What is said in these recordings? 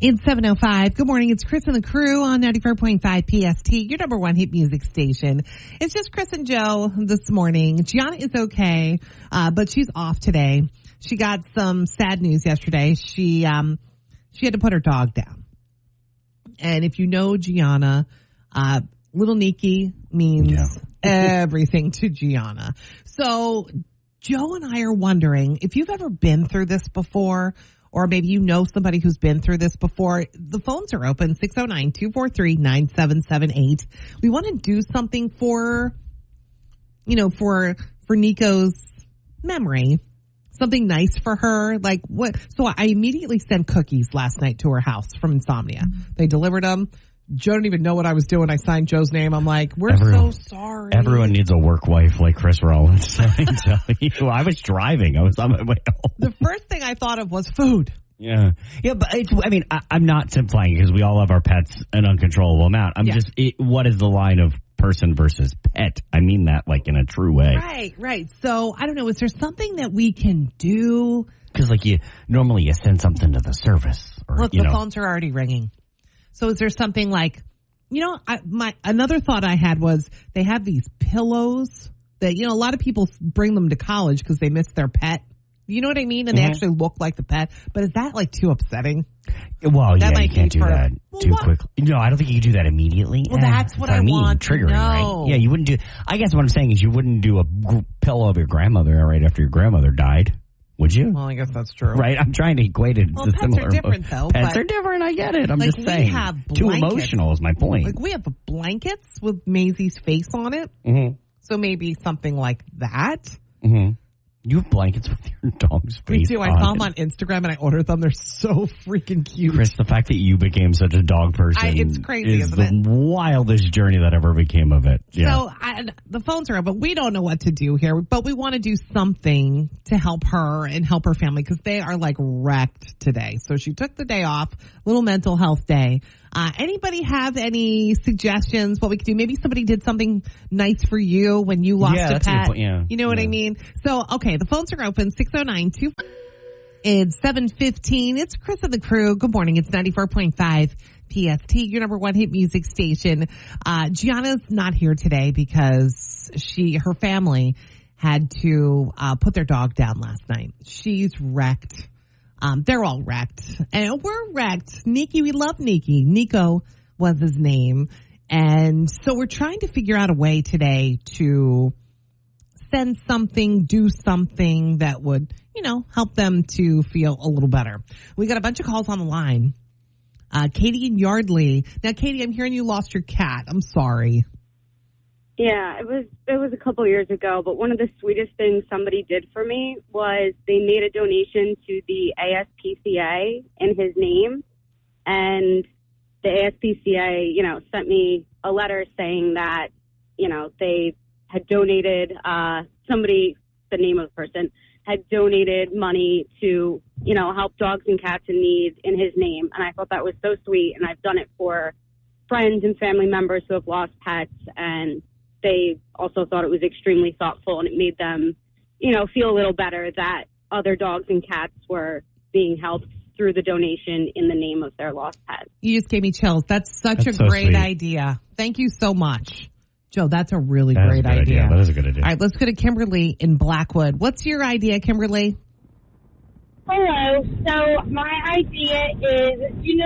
It's 7:05. Good morning. It's Chris and the crew on 94.5 PST, your number one hit music station. It's just Chris and Joe this morning. Gianna is okay, but she's off today. She got some sad news yesterday. She had to put her dog down. And if you know Gianna, little Nikki means everything to Gianna. So Joe and I are wondering if you've ever been through this before, or maybe you know somebody who's been through this before. The phones are open, 609-243-9778. We want to do something for Nico's memory. Something nice for her. Like what? So I immediately sent cookies last night to her house from Insomnia. They delivered them. Joe didn't even know what I was doing. I signed Joe's name. I'm like, we're so sorry. Everyone needs a work wife like Chris Rollins. I tell you, I was driving. I was on my way home. The first thing I thought of was food. Yeah, but I'm not implying because we all have our pets an uncontrollable amount. What is the line of person versus pet? I mean that like in a true way. Right. So I don't know. Is there something that we can do? Because normally you send something to the service. Look, the phones are already ringing. So is there something like, another thought I had was they have these pillows that, a lot of people bring them to college because they miss their pet. You know what I mean? And they actually look like the pet. But is that too upsetting? Well, you can't do that too quickly. No, I don't think you can do that immediately. Well, that's what I want. Triggering, right? Yeah, you wouldn't do. I guess what I'm saying is you wouldn't do a pillow of your grandmother right after your grandmother died. Would you? Well, I guess that's true. Right? I'm trying to equate it to pets similar. Are different, though. Pets are different. I get it. I'm just saying. We have too emotional is my point. We have blankets with Maisie's face on it. Mm-hmm. So maybe something like that. Mm-hmm. You have blankets with your dog's face. Me too. I saw them on Instagram and I ordered them. They're so freaking cute. Chris, the fact that you became such a dog person it's crazy, is the wildest journey that ever became of it. Yeah. So the phones are up, but we don't know what to do here. But we want to do something to help her and help her family because they are wrecked today. So she took the day off, little mental health day. Anybody have any suggestions what we could do? Maybe somebody did something nice for you when you lost a pet. A good point. Yeah. You know what I mean? So, okay, the phones are open, 609-2. It's 7:15. It's Chris and the crew. Good morning. It's 94.5 PST, your number one hit music station. Gianna's not here today because her family had to put their dog down last night. She's wrecked. They're all wrecked. And we're wrecked. Nikki, we love Nikki. Nico was his name. And so we're trying to figure out a way today to send something, do something that would, help them to feel a little better. We got a bunch of calls on the line. Katie and Yardley. Now, Katie, I'm hearing you lost your cat. I'm sorry. Yeah, it was a couple years ago, but one of the sweetest things somebody did for me was they made a donation to the ASPCA in his name, and the ASPCA, sent me a letter saying that, they had donated, the name of the person, had donated money to, help dogs and cats in need in his name, and I thought that was so sweet, and I've done it for friends and family members who have lost pets, and they also thought it was extremely thoughtful, and it made them, feel a little better that other dogs and cats were being helped through the donation in the name of their lost pet. You just gave me chills. That's a great idea. Thank you so much. Joe, that's a really great idea. That is a good idea. All right, let's go to Kimberly in Blackwood. What's your idea, Kimberly? Hello. So my idea is,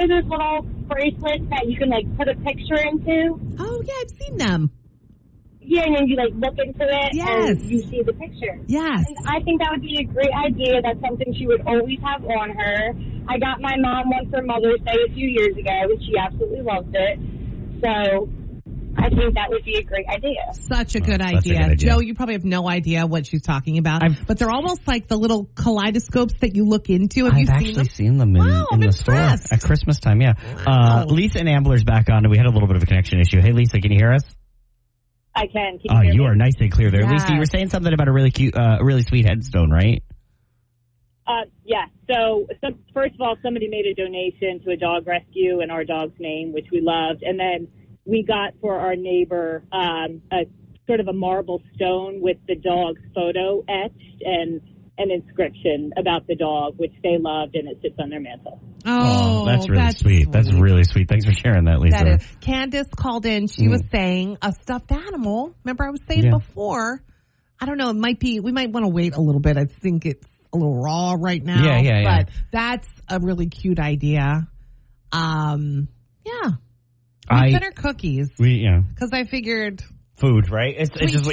those little bracelets that you can, put a picture into? Oh, yeah, I've seen them. Yeah, and then you look into it yes. and you see the picture. Yes. And I think that would be a great idea. That's something she would always have on her. I got my mom one for Mother's Day a few years ago, and she absolutely loved it. So I think that would be a great idea. Such a good idea. Joe, you probably have no idea what she's talking about. But they're almost like the little kaleidoscopes that you look into. Have you seen them in the store at Christmas time, yeah. Wow. Lisa and Ambler's back on, and we had a little bit of a connection issue. Hey, Lisa, can you hear us? I can. You are nice and clear there. Yes. Lisa, you were saying something about a really cute, really sweet headstone, right? Yeah. So first of all, somebody made a donation to a dog rescue in our dog's name, which we loved. And then we got for our neighbor a sort of a marble stone with the dog's photo etched. And an inscription about the dog, which they loved, and it sits on their mantle. Oh, that's really sweet. That's really sweet. Thanks for sharing that, Lisa. That is. Candace called in. She was saying a stuffed animal. Remember I was saying before, I don't know, we might want to wait a little bit. I think it's a little raw right now. Yeah. But that's a really cute idea. We better cookies. Because I figured... Food, right? It's just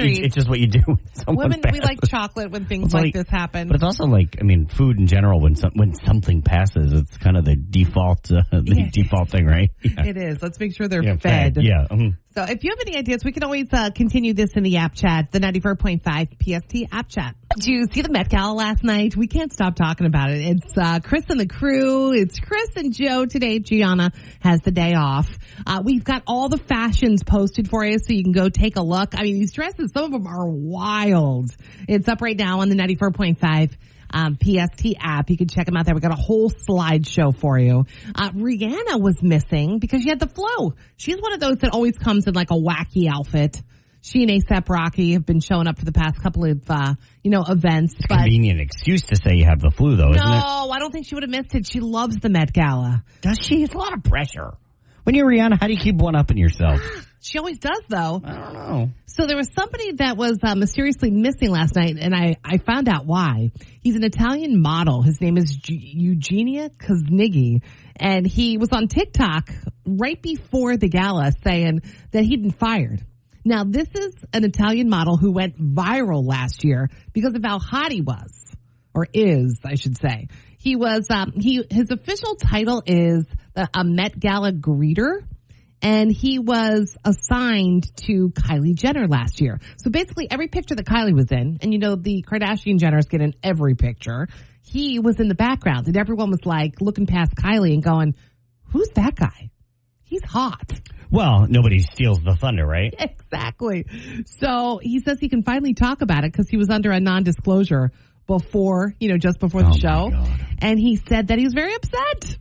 what you do when someone Women, we like chocolate when things like this happen. But it's also food in general, when something passes, it's kind of the default thing, right? Yeah. It is. Let's make sure they're fed. Yeah. So if you have any ideas, we can always continue this in the app chat, the 94.5 PST app chat. Did you see the Met Gala last night? We can't stop talking about it. It's Chris and the crew. It's Chris and Joe today. Gianna has the day off. We've got all the fashions posted for you so you can go take a look. I mean, these dresses, some of them are wild. It's up right now on the 94.5 PST app. You can check them out there. We got a whole slideshow for you. Rihanna was missing because she had the flu. She's one of those that always comes in like a wacky outfit. She and A$AP Rocky have been showing up for the past couple of, events. It's a convenient excuse to say you have the flu, though, isn't it? No, I don't think she would have missed it. She loves the Met Gala. Does she? It's a lot of pressure. When you're Rihanna, how do you keep one up in yourself? She always does, though. I don't know. So there was somebody that was mysteriously missing last night, and I found out why. He's an Italian model. His name is Eugenia Koznigi, and he was on TikTok right before the gala saying that he'd been fired. Now, this is an Italian model who went viral last year because of how hot he was, or is, I should say. He was his official title is a Met Gala greeter. And he was assigned to Kylie Jenner last year. So basically every picture that Kylie was in, and the Kardashian Jenners get in every picture, he was in the background. And everyone was like looking past Kylie and going, who's that guy? He's hot. Well, nobody steals the thunder, right? Exactly. So he says he can finally talk about it because he was under a non-disclosure before, just before the show. And he said that he was very upset.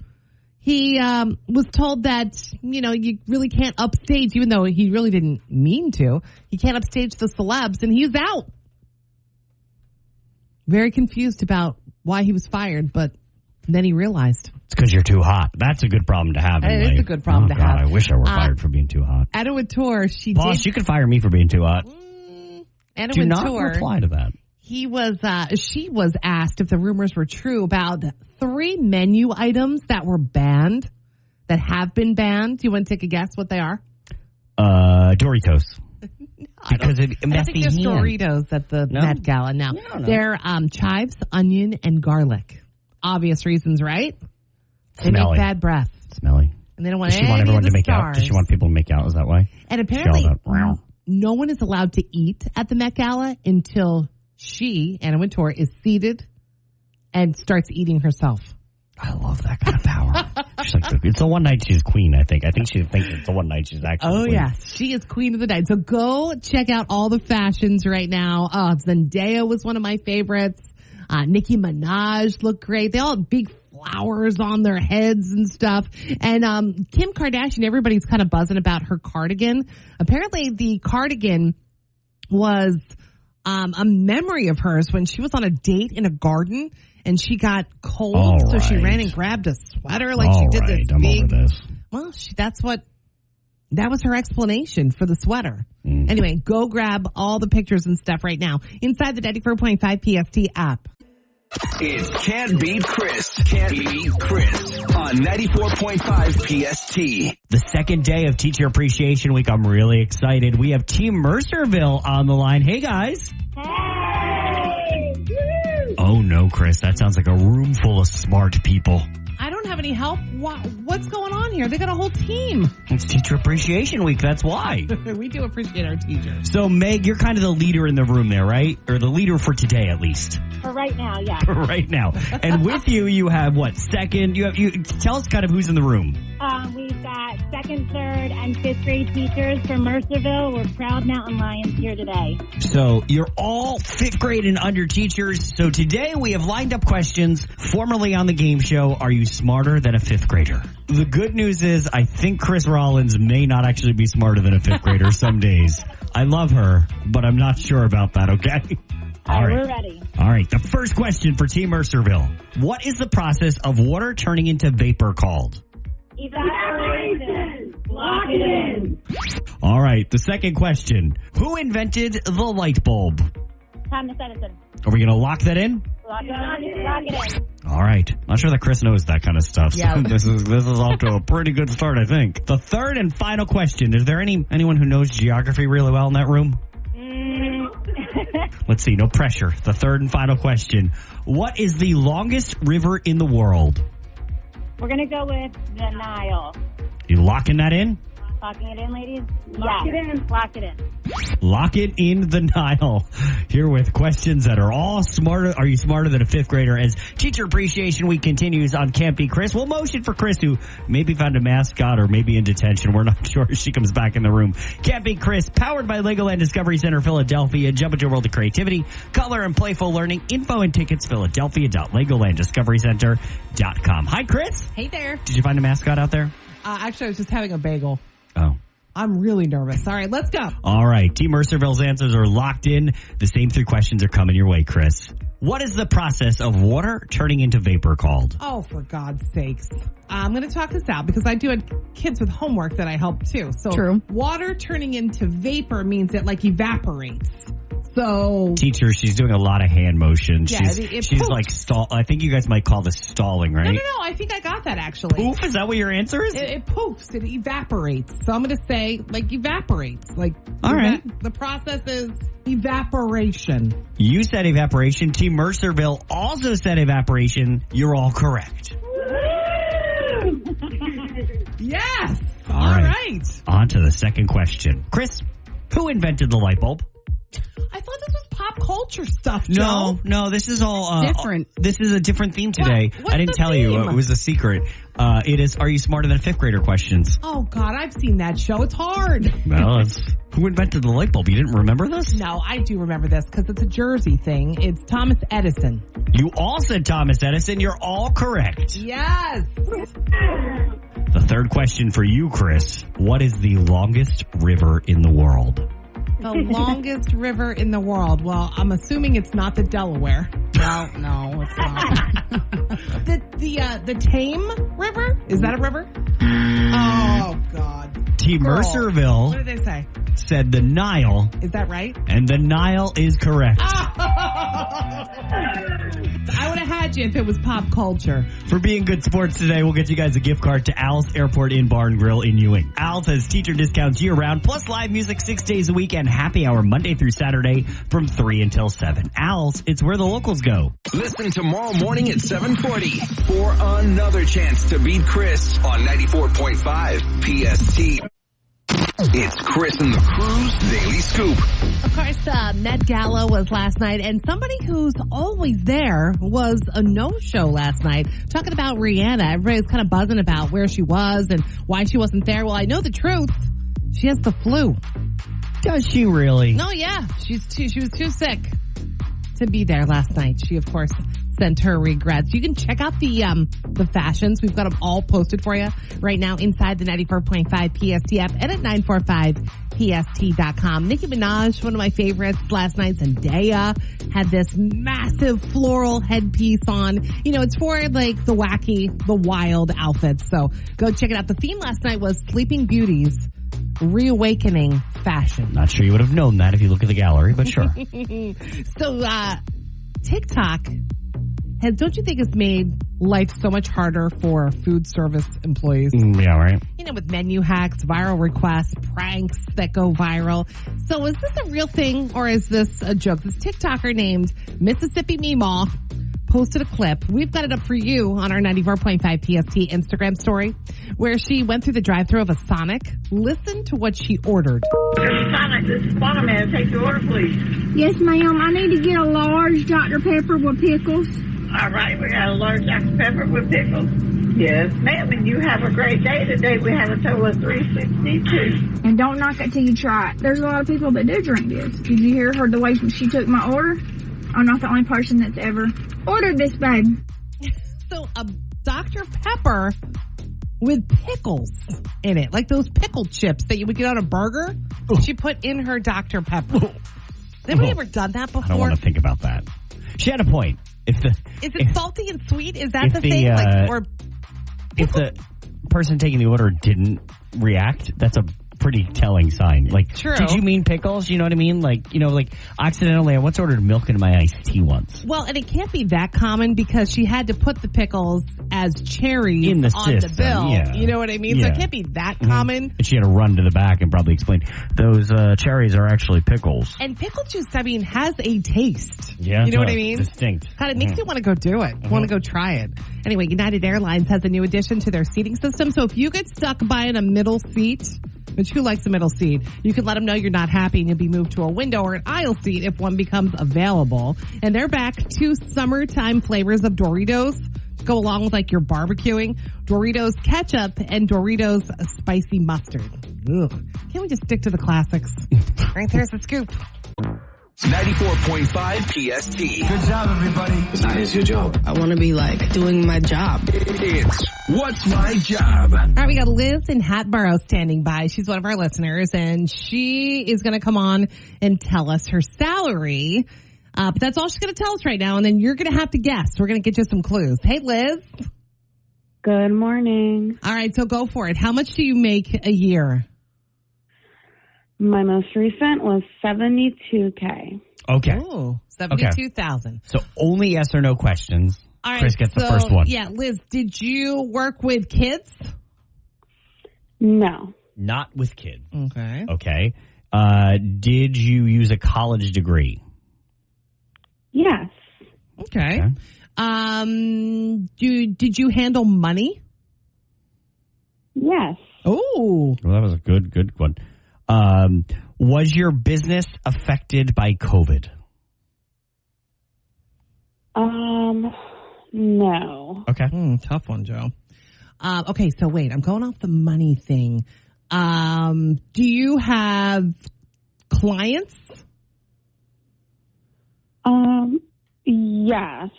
He was told that, you really can't upstage, even though he really didn't mean to. He can't upstage the celebs, and he's out. Very confused about why he was fired, but then he realized. It's because you're too hot. That's a good problem to have. It is a good problem to have. I wish I were fired for being too hot. Anna Wintour, Boss, you could fire me for being too hot. Anna Do Wintour, not reply to that. She was asked if the rumors were true about 3 menu items that were banned, that have been banned. Do you want to take a guess what they are? Doritos. Because of I don't think there's Doritos at the Met Gala. No. They're chives, onion, and garlic. Obvious reasons, right? They make bad breath. Smelly. And they don't want Does she want everyone to make out? Does she want people to make out? Is that why? And apparently, no one is allowed to eat at the Met Gala until Anna Wintour, is seated and starts eating herself. I love that kind of power. She's like, it's the one night she's queen, I think. I think she thinks it's the one night she's actually queen. Yes. She is queen of the night. So go check out all the fashions right now. Zendaya was one of my favorites. Nicki Minaj looked great. They all had big flowers on their heads and stuff. And Kim Kardashian, everybody's kind of buzzing about her cardigan. Apparently the cardigan was a memory of hers when she was on a date in a garden and she got cold, so she ran and grabbed a sweater she did this big. Over this. Well, that was her explanation for the sweater. Anyway, go grab all the pictures and stuff right now inside the 94.5 PST app. It's Can't Beat Chris. Can't Beat Chris on 94.5 PST. The second day of Teacher Appreciation Week. I'm really excited. We have Team Mercerville on the line. Hey, guys. Hey! Woo! Oh, no, Chris. That sounds like a room full of smart people. I don't have any help. What's going on here? They got a whole team. It's Teacher Appreciation Week. That's why. We do appreciate our teachers. So, Meg, you're kind of the leader in the room there, right? Or the leader for today, at least. For right now, yeah. For right now. And with you, you have what? Second? You tell us kind of who's in the room. We've got second, third, and fifth grade teachers from Mercerville. We're proud Mountain Lions here today. So you're all fifth grade and under teachers. So today we have lined up questions formerly on the game show. Are you smarter than a fifth grader? The good news is I think Chris Rollins may not actually be smarter than a fifth grader some days. I love her, but I'm not sure about that, okay? All right. We're ready. All right. The first question for Team Mercerville. What is the process of water turning into vapor called? Evaporation. Lock it in. All right. The second question. Who invented the light bulb? Thomas Edison. Are we going to lock that in? Lock it in. All right. Not sure that Chris knows that kind of stuff. So Yeah. this is off to a pretty good start, I think. The third and final question. Is there anyone who knows geography really well in that room? Let's see. No pressure. The third and final question. What is the longest river in the world? We're going to go with the Nile. You locking that in? Locking it in, ladies? Lock it in. Lock it in. Lock it in the Nile. Here with questions that are all smarter. Are you smarter than a fifth grader? As Teacher Appreciation Week continues on Can't Be Chris, we'll motion for Chris, who maybe found a mascot or maybe in detention. We're not sure if she comes back in the room. Can't Be Chris, powered by Legoland Discovery Center, Philadelphia. Jump into a world of creativity, color, and playful learning. Info and tickets, Philadelphia.legolanddiscoverycenter.com. Hi, Chris. Hey there. Did you find a mascot out there? Actually, I was just having a bagel. Oh. I'm really nervous. All right, let's go. All right. Team Mercerville's answers are locked in. The same three questions are coming your way, Chris. What is the process of water turning into vapor called? Oh, for God's sakes. I'm going to talk this out because I do have kids with homework that I help too. So True. Water turning into vapor means it like evaporates. So Teacher, she's doing a lot of hand motions. Yeah, she's poof. like I think you guys might call this stalling, right? No, I think I got that actually. Poof? Is that what your answer is? It poofs. It evaporates. So I'm going to say like evaporates. Like All right. The process is evaporation. You said evaporation. Team Mercerville also said evaporation. You're all correct. Yes. All right. On to the second question. Chris, who invented the light bulb? I thought this was pop culture stuff, Joe. No, this is all Different. This is a different theme today. What's I didn't the tell you. theme? It was a secret. It is, are you smarter than a fifth grader questions? Oh, God, I've seen that show. It's hard. Well, it's, who invented the light bulb? You didn't remember this? No, I do remember this because it's a Jersey thing. It's Thomas Edison. You all said Thomas Edison. You're all correct. Yes. The third question for you, Chris. What is the longest river in the world? The longest river in the world. Well, I'm assuming it's not the Delaware. No, it's not. The Tame River? Is that a river? Oh, God. Team Girl. Mercerville What did they say? said the Nile, Is that right? and the Nile is correct. I would have had you if it was pop culture. For being good sports today, we'll get you guys a gift card to Al's Airport Inn Bar and Grill in Ewing. Al's has teacher discounts year-round, plus live music 6 days a week, and happy hour Monday through Saturday from 3 until 7. Al's, it's where the locals go. Listen tomorrow morning at 7:40 for another chance to beat Chris on 94.5 PST. It's Chris and the Crew's Daily Scoop. Of course, Met Gala was last night, and somebody who's always there was a no-show last night. Talking about Rihanna. Everybody was kind of buzzing about where she was and why she wasn't there. Well, I know the truth. She has the flu. Does she really? No, yeah. She was too sick to be there last night. She, of course, sent her regrets. You can check out the fashions. We've got them all posted for you right now inside the 94.5 PST app and at 945PST.com. Nicki Minaj, one of my favorites last night. Zendaya had this massive floral headpiece on. You know, it's for like the wacky, the wild outfits. So go check it out. The theme last night was Sleeping Beauties, reawakening fashion. Not sure you would have known that if you look at the gallery, but sure. So, TikTok don't you think it's made life so much harder for food service employees? Yeah, right. You know, with menu hacks, viral requests, pranks that go viral. So is this a real thing or is this a joke? This TikToker named Mississippi Meemaw posted a clip. We've got it up for you on our 94.5 PST Instagram story where she went through the drive-thru of a Sonic. Listen to what she ordered. Sonic, this is Sonic Man. Take your order, please. Yes, ma'am. I need to get a large Dr. Pepper with pickles. All right, we got a large Dr. Pepper with pickles. Yes, ma'am, and you have a great day today. We have a total of 362. And don't knock it till you try it. There's a lot of people that do drink this. Did you hear her the way she took my order? I'm not the only person that's ever ordered this, babe. So a Dr. Pepper with pickles in it, like those pickle chips that you would get on a burger. She put in her Dr. Pepper. anybody ever done that before? I don't want to think about that. She had a point. Is it salty and sweet? Is that the thing? If the person taking the order didn't react, that's a pretty telling sign. Like, True. Did you mean pickles? You know what I mean? Like, accidentally, I once ordered milk into my iced tea once. Well, and it can't be that common because she had to put the pickles as cherries in the on system, the bill. Yeah. You know what I mean? Yeah. So it can't be that common. And she had to run to the back and probably explain, those cherries are actually pickles. And pickle juice, has a taste. Yeah. You know what I mean? Distinct. God, it makes you want to go do it. Want to go try it. Anyway, United Airlines has a new addition to their seating system. So if you get stuck buying a middle seat, which who likes a middle seat, you can let them know you're not happy and you'll be moved to a window or an aisle seat if one becomes available. And they're back 2 summertime flavors of Doritos to go along with your barbecuing. Doritos ketchup and Doritos spicy mustard. Ugh. Can't we just stick to the classics? Right there's the scoop. 94.5 PST. Good job, everybody. Now here's your job. I want to be doing my job. It's What's My Job? All right, we got Liz in Hatboro standing by. She's one of our listeners, and she is going to come on and tell us her salary. But that's all she's going to tell us right now, and then you're going to have to guess. We're going to get you some clues. Hey, Liz. Good morning. All right, so go for it. How much do you make a year? My most recent was $72K. Okay. Oh, 72,000. So only yes or no questions. All right, Chris gets the first one. Yeah, Liz, did you work with kids? No. Not with kids. Okay. Okay. Did you use a college degree? Yes. Okay. Did you handle money? Yes. Oh. Well, that was a good one. Was your business affected by COVID? No. Okay. Tough one, Joe. Okay, so wait, I'm going off the money thing. Do you have clients? Yes.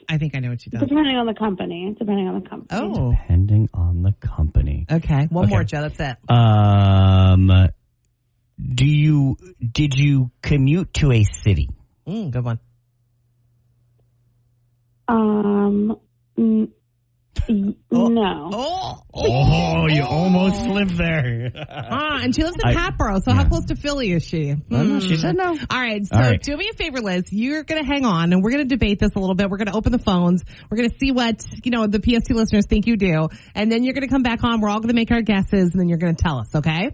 I think I know what she does. Depending on the company. Oh. Depending on the company. Okay. One more, Joe. That's it. Did you commute to a city? Good one. No. Oh, you almost slipped there. And she lives in Hatboro, so how close to Philly is she? She said no. All right, so do me a favor, Liz. You're going to hang on, and we're going to debate this a little bit. We're going to open the phones. We're going to see what, the PST listeners think you do, and then you're going to come back on. We're all going to make our guesses, and then you're going to tell us, okay?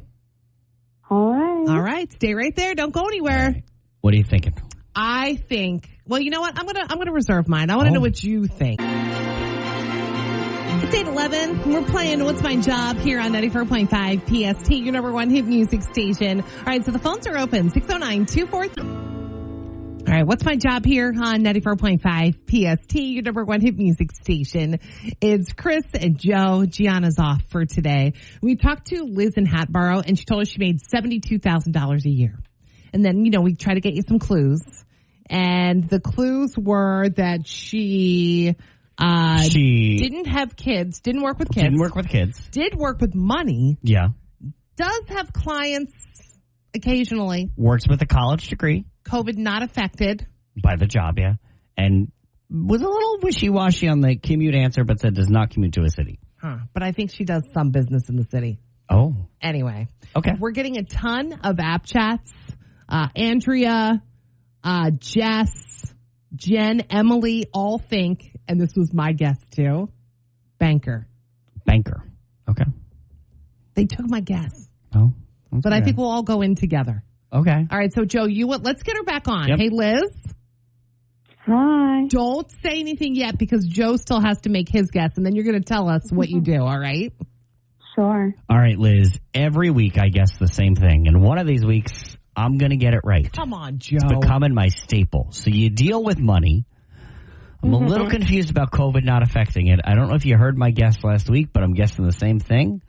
All right. All right, stay right there. Don't go anywhere. Right. What are you thinking? I think, well, you know what? I'm going to reserve mine. I want to know what you think. It's 8:11. We're playing What's My Job here on 94.5 PST, your number one hit music station. All right, so the phones are open, 609-243. All right, What's My Job here on 94.5 PST, your number one hit music station. It's Chris and Joe. Gianna's off for today. We talked to Liz in Hatboro, and she told us she made $72,000 a year. And then, we try to get you some clues. And the clues were that she didn't have kids, didn't work with kids. Did work with money. Yeah. Does have clients occasionally. Works with a college degree. COVID not affected. By the job, yeah. And was a little wishy-washy on the commute answer, but said does not commute to a city. But I think she does some business in the city. Oh. Anyway. Okay. We're getting a ton of app chats. Andrea, Jess, Jen, Emily all think, and this was my guess too, banker. Okay. They took my guess. Oh. But I think we'll all go in together. Okay. All right, so Joe, let's get her back on. Yep. Hey, Liz. Hi. Don't say anything yet because Joe still has to make his guess, and then you're going to tell us what you do, all right? Sure. All right, Liz. Every week I guess the same thing, and one of these weeks I'm going to get it right. Come on, Joe. It's becoming my staple. So you deal with money. I'm a little confused about COVID not affecting it. I don't know if you heard my guess last week, but I'm guessing the same thing.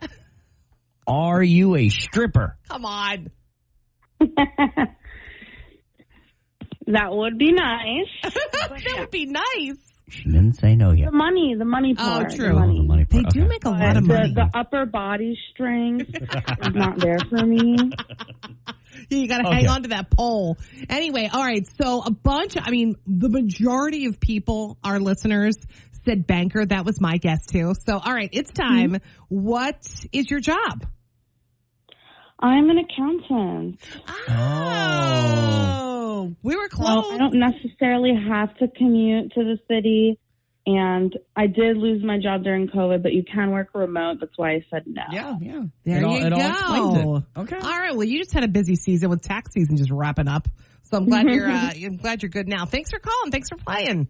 Are you a stripper? Come on. That would be nice. That would be nice. She didn't say no yet. The money part. Oh, true. The money. The money They part. do make a lot of money. The upper body strength is not there for me. You got to hang on to that pole. Anyway, all right. So the majority of people, our listeners, said banker. That was my guess too. So, all right, it's time. Mm-hmm. What is your job? I'm an accountant. Oh, we were close. Well, I don't necessarily have to commute to the city. And I did lose my job during COVID, but you can work remote. That's why I said no. Yeah. There you go. It all explains it. Okay. All right. Well, you just had a busy season with tax season just wrapping up. So I'm glad I'm glad you're good now. Thanks for calling. Thanks for playing.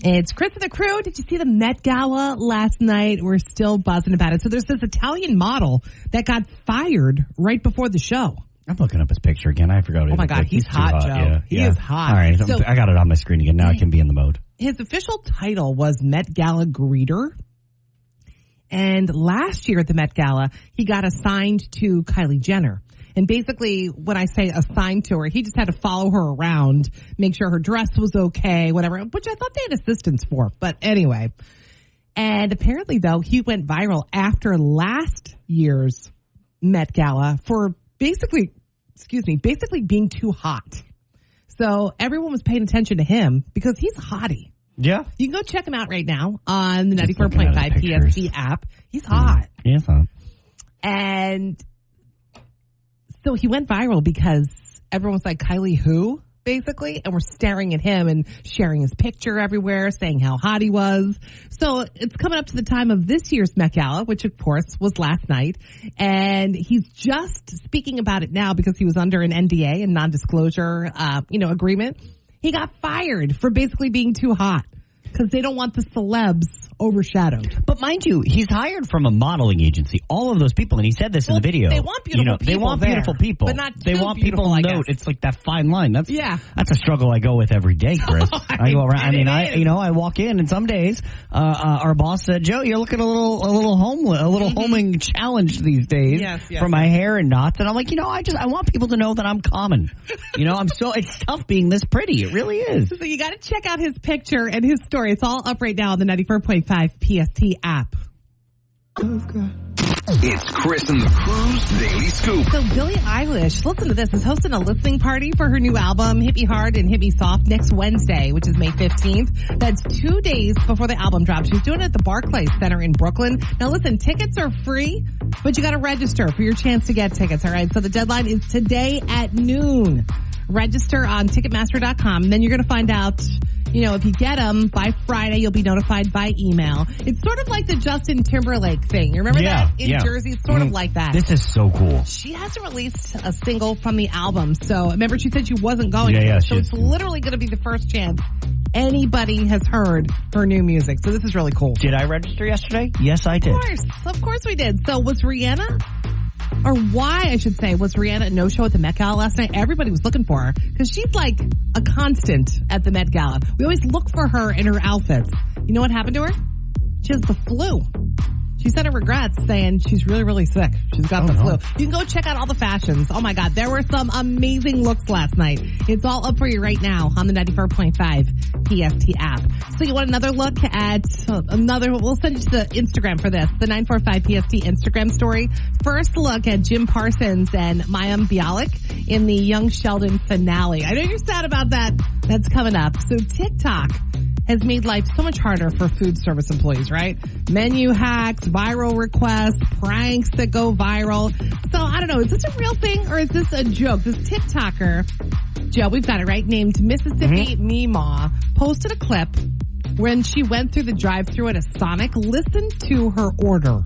It's Chris and the crew. Did you see the Met Gala last night? We're still buzzing about it. So there's this Italian model that got fired right before the show. I'm looking up his picture again. I forgot. Oh my God, he's hot, Joe. Yeah, he is hot. All right, so, I got it on my screen again. Now I can be in the mode. His official title was Met Gala greeter. And last year at the Met Gala, he got assigned to Kylie Jenner. And basically, when I say assigned to her, he just had to follow her around, make sure her dress was okay, whatever, which I thought they had assistants for. But anyway. And apparently, though, he went viral after last year's Met Gala for basically being too hot. So everyone was paying attention to him because he's a hottie. Yeah. You can go check him out right now on the 94.5 PST app. He's hot. He is hot. And so he went viral because everyone's like, Kylie who? Basically, and we're staring at him and sharing his picture everywhere, saying how hot he was. So it's coming up to the time of this year's Met Gala, which of course was last night. And he's just speaking about it now because he was under an NDA and non-disclosure, agreement. He got fired for basically being too hot because they don't want the celebs overshadowed. But mind you, he's hired from a modeling agency. All of those people, and he said this in the video. They want beautiful people. They want beautiful people, but not they want people to note. It's like that fine line. That's a struggle I go with every day, Chris. I go around. I walk in, and some days our boss said, "Joe, you're looking a little homing challenged these days for my hair and knots." And I'm like, I want people to know that I'm common. It's tough being this pretty. It really is. So you got to check out his picture and his story. It's all up right now on the 94.5 PST app. It's Chris and the Crew's Daily Scoop. So Billie Eilish, listen to this, is hosting a listening party for her new album, Hit Me Hard and Hit Me Soft, next Wednesday, which is May 15th. That's 2 days before the album drops. She's doing it at the Barclays Center in Brooklyn. Now listen, tickets are free, but you got to register for your chance to get tickets, all right? So the deadline is today at noon. Register on Ticketmaster.com. Then you're going to find out, if you get them by Friday, you'll be notified by email. It's sort of like the Justin Timberlake thing. You remember that in Jersey? It's sort of like that. This is so cool. She hasn't released a single from the album. So remember she said she wasn't going to. So it's literally going to be the first chance anybody has heard her new music. So this is really cool. Did I register yesterday? Yes, I did. Of course we did. So was Rihanna? Or why, I should say, was Rihanna no-show at the Met Gala last night? Everybody was looking for her because she's like a constant at the Met Gala. We always look for her in her outfits. You know what happened to her? She has the flu. She said her regrets, saying she's really, really sick. She's got the flu. You can go check out all the fashions. Oh my God, there were some amazing looks last night. It's all up for you right now on the 94.5 PST app. So you want another look at we'll send you to the Instagram for this, the 945 PST Instagram story. First look at Jim Parsons and Mayim Bialik in the Young Sheldon finale. I know you're sad about that. That's coming up. So TikTok has made life so much harder for food service employees, right? Menu hacks, viral requests, pranks that go viral. So I don't know, is this a real thing or is this a joke? This TikToker, Joe, we've got it right, named Mississippi Meemaw, posted a clip when she went through the drive-thru at a Sonic. Listen to her order.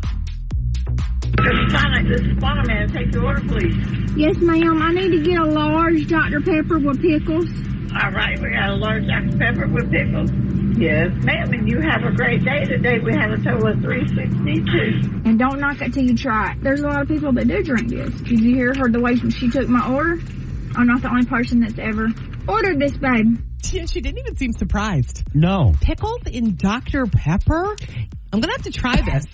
Sonic, this is Spider-Man. Take your order, please. Yes, ma'am. I need to get a large Dr. Pepper with pickles. All right, we got a large Dr. Pepper with pickles. Yes, ma'am, and you have a great day today. We have a total of 362. And don't knock it till you try it. There's a lot of people that do drink this. Did you hear her the way she took my order? I'm not the only person that's ever ordered this, babe. Yeah, she didn't even seem surprised. No. Pickles in Dr. Pepper? I'm going to have to try this.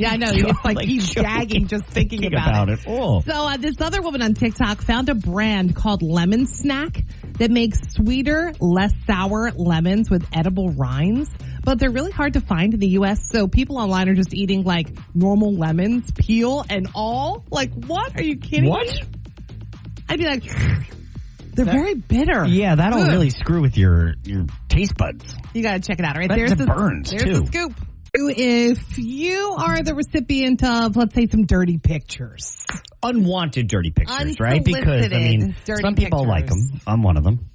I know. It's like he's gagging just thinking about it. Oh. So this other woman on TikTok found a brand called Lemon Snack that makes sweeter, less sour lemons with edible rinds. But they're really hard to find in the U.S., so people online are just eating like normal lemons, peel and all. Like, what? Are you kidding me? I'd be like, they're very bitter. Yeah, that'll Ugh. really screw with your taste buds. You got to check it out. All right, That burns, there's too. the scoop. If you are the recipient of, let's say, some dirty pictures. Unwanted dirty pictures, right? Because, dirty some people pictures. like them. I'm one of them.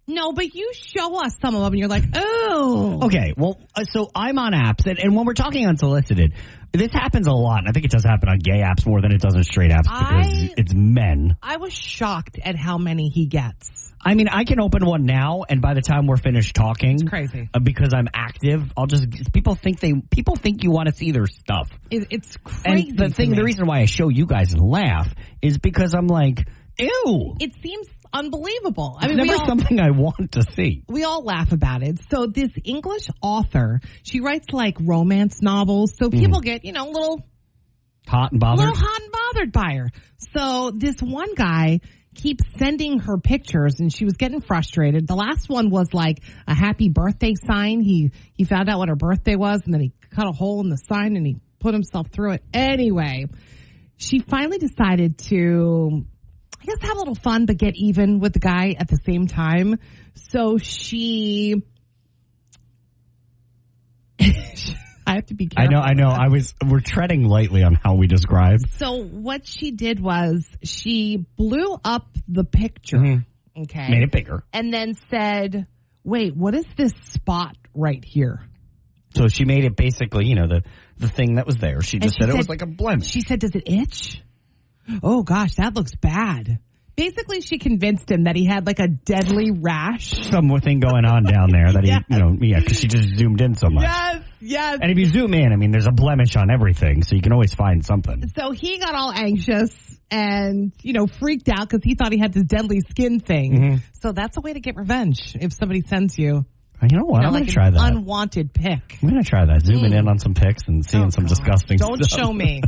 No, but you show us some of them and you're like, oh. Okay, well, so I'm on apps, and when we're talking unsolicited, this happens a lot, and I think it does happen on gay apps more than it does on straight apps because it's men. I was shocked at how many he gets. I mean, I can open one now, and by the time we're finished talking, It's crazy. Because I'm active, people think you want to see their stuff. It's crazy. And the reason why I show you guys and laugh is because I'm like, ew. It seems unbelievable. It's never something I want to see. We all laugh about it. So this English author, she writes like romance novels, so people get, little hot and bothered. Little hot and bothered by her. So this one guy keeps sending her pictures, and she was getting frustrated. The last one was like a happy birthday sign. He found out what her birthday was, and then he cut a hole in the sign, and he put himself through it. Anyway, she finally decided to, I guess, have a little fun, but get even with the guy at the same time. So she... I have to be careful. I know. We're treading lightly on how we describe. So what she did was she blew up the picture. Okay. Made it bigger. And then said, wait, what is this spot right here? So she made it basically, the thing that was there. She just said it was like a blemish. She said, does it itch? Oh gosh, that looks bad. Basically, she convinced him that he had like a deadly rash. Some thing going on down there that because she just zoomed in so much. Yes. And if you zoom in, there's a blemish on everything, so you can always find something. So he got all anxious and, freaked out because he thought he had this deadly skin thing. So that's a way to get revenge if somebody sends you. You know what? I'm going to try that. Unwanted pic. I'm going to try that. Zooming in on some pics and seeing some disgusting stuff. Don't show me.